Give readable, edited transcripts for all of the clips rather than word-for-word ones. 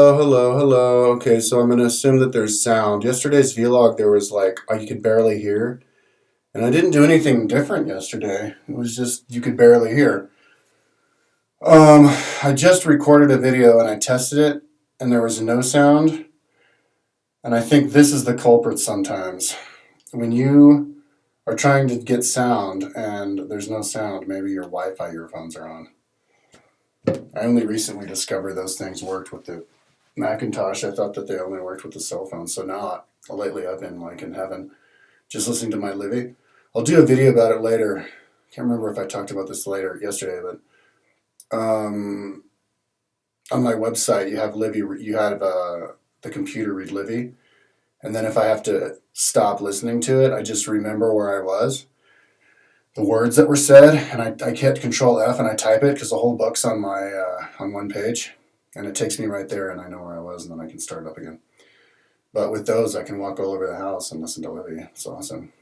Oh, hello, hello. Okay, so I'm gonna assume that there's sound. Yesterday's vlog, there was like, you could barely hear. And I didn't do anything different yesterday. It was just, you could barely hear. Um, I just recorded a video and I tested it, and there was no sound. And I think this is the culprit sometimes. When you are trying to get sound and there's no sound, maybe your Wi-Fi earphones are on. I only recently discovered those things worked with the Macintosh. I thought that they only worked with the cell phone. So now, lately, I've been like in heaven, just listening to my Livy. I'll do a video about it later. Can't remember if I talked about this yesterday, but on my website, you have Livy. You have the computer read Livy, and then if I have to stop listening to it, I just remember where I was, the words that were said, and I hit Control F and I type it because the whole book's on my on one page, and it takes me right there, and I know where I was, and then I can start it up again. But with those, I can walk all over the house and listen to Livy. It's awesome.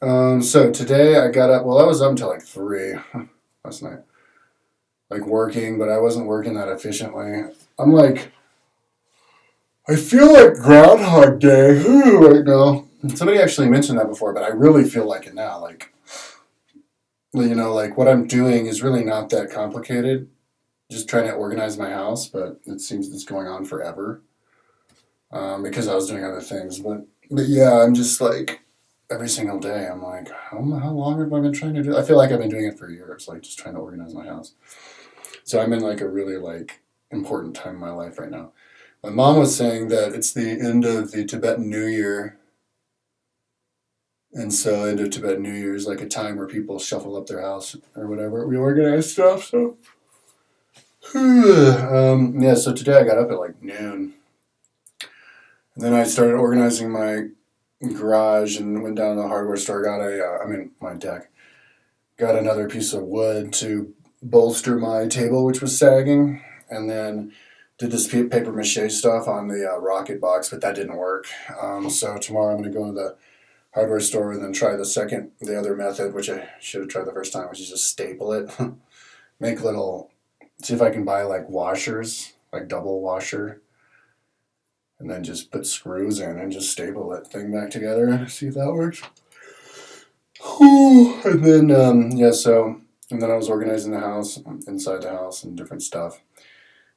So today I got up. Well, I was up until like 3 last night, like working, but I wasn't working that efficiently. I'm like, I feel like Groundhog Day right now. Somebody actually mentioned that before, but I really feel like it now. Like, like what I'm doing is really not that complicated. Just trying to organize my house, but it seems it's going on forever because I was doing other things. But yeah, I'm just like every single day. I'm like, how long have I been trying to do? I feel like I've been doing it for years, like just trying to organize my house. So I'm in like a really like important time in my life right now. My mom was saying that it's the end of the Tibetan New Year. And so end of Tibetan New Year is like a time where people shuffle up their house or whatever, reorganize stuff. So, yeah, so today I got up at like noon. And then I started organizing my garage and went down to the hardware store, got my deck, got another piece of wood to bolster my table, which was sagging. And then did this paper mache stuff on the rocket box, but that didn't work. So tomorrow I'm going to go to the hardware store and then try the other method, which I should have tried the first time, which is just staple it. See if I can buy like washers, like double washer, and then just put screws in and just staple that thing back together and see if that works. And then, and then I was organizing the house, inside the house and different stuff.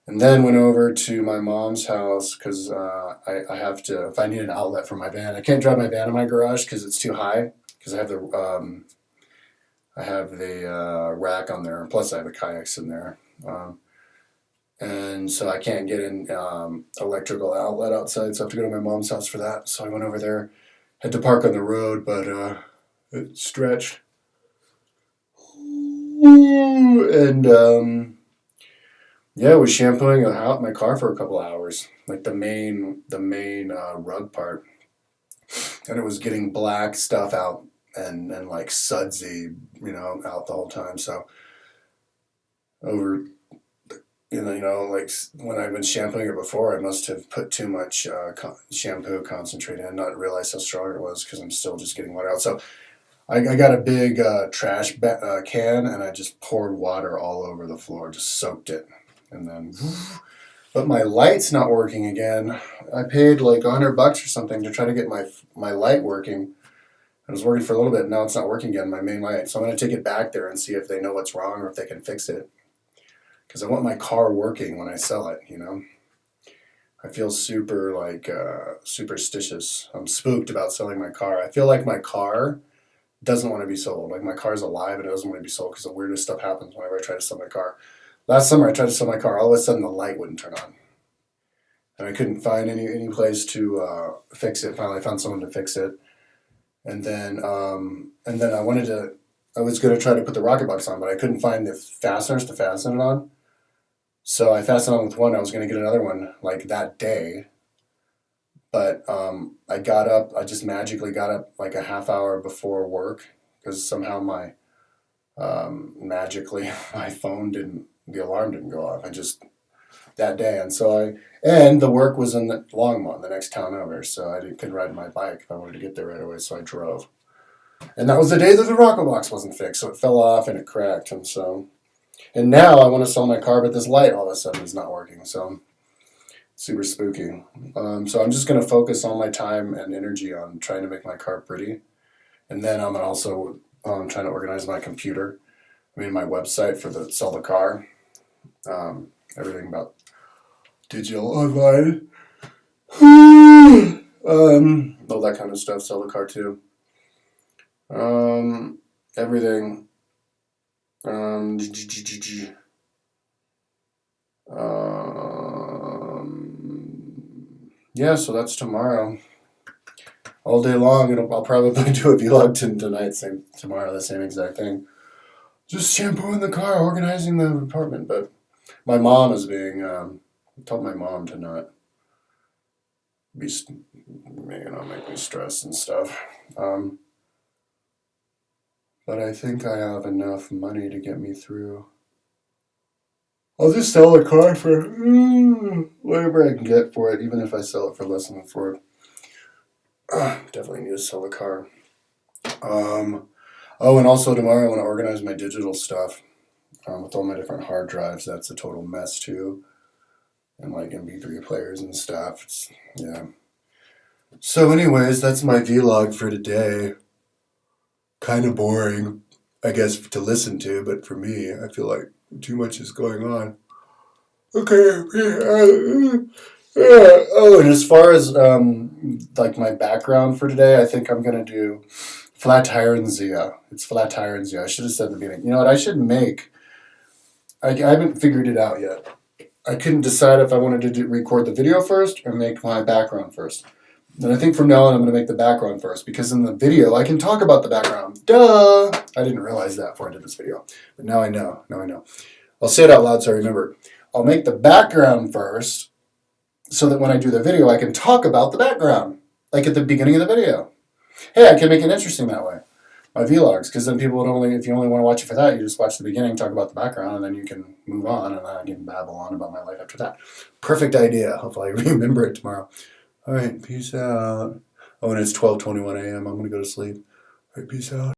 And then went over to my mom's house because I have to, if I need an outlet for my van, I can't drive my van in my garage because it's too high because I have the rack on there. Plus I have the kayaks in there. And so I can't get an electrical outlet outside, so I have to go to my mom's house for that. So I went over there, had to park on the road, but it stretched. And I was shampooing my car for a couple of hours, like the main rug part, and it was getting black stuff out and like sudsy, out the whole time. So over. Like when I've been shampooing it before, I must have put too much shampoo concentrate in, not realize how strong it was because I'm still just getting water out. So I got a big trash can and I just poured water all over the floor, just soaked it, and then. But my light's not working again. I paid like $100 or something to try to get my light working. It was working for a little bit. Now it's not working again, my main light. So I'm going to take it back there and see if they know what's wrong or if they can fix it. Because I want my car working when I sell it, I feel super, superstitious. I'm spooked about selling my car. I feel like my car doesn't want to be sold. Like, my car's alive and it doesn't want to be sold because the weirdest stuff happens whenever I try to sell my car. Last summer, I tried to sell my car. All of a sudden, the light wouldn't turn on. And I couldn't find any place to fix it. Finally, I found someone to fix it. And then I was going to try to put the rocket box on, but I couldn't find the fasteners to fasten it on. So I fastened on with one. I was going to get another one like that day. But I just magically got up like a half hour before work because somehow magically my the alarm didn't go off. That day. And the work was in the Longmont, the next town over. So I couldn't ride my bike if I wanted to get there right away. So I drove. And that was the day that the rocket box wasn't fixed. So it fell off and it cracked. And now I want to sell my car, but this light all of a sudden is not working. So Super spooky. So I'm just gonna focus all my time and energy on trying to make my car pretty, and then I'm also trying to organize my computer. I mean, my website for the sell the car. Everything about digital online. All that kind of stuff. Sell the car too. Everything. Um, yeah, so that's tomorrow. All day long, I'll probably do a vlog tonight, tomorrow, the same exact thing. Just shampooing the car, organizing the apartment. But my mom is being, I told my mom to not be, make me stress and stuff. But I think I have enough money to get me through. I'll just sell the car for whatever I can get for it, even if I sell it for less than for it. Definitely need to sell the car. And also tomorrow I want to organize my digital stuff with all my different hard drives. That's a total mess too, and like MP3 players and stuff. Yeah. So, anyways, that's my vlog for today. Kind of boring, I guess, to listen to, but for me, I feel like too much is going on. Okay. Oh, and as far as like my background for today, I think I'm gonna do Flatironsia. It's Flatironsia. I should have said at the beginning. You know what? I should make. I haven't figured it out yet. I couldn't decide if I wanted to record the video first or make my background first. And I think from now on I'm going to make the background first because in the video I can talk about the background. Duh! I didn't realize that before I did this video, but now I know. Now I know. I'll say it out loud so I remember. I'll make the background first so that when I do the video I can talk about the background, like at the beginning of the video. Hey, I can make it interesting that way. My vlogs, because then people would if you only want to watch it for that, you just watch the beginning, talk about the background, and then you can move on, and then I can babble on about my life after that. Perfect idea. Hopefully I remember it tomorrow. All right, peace out. Oh, and it's 12:21 a.m. I'm going to go to sleep. All right, peace out.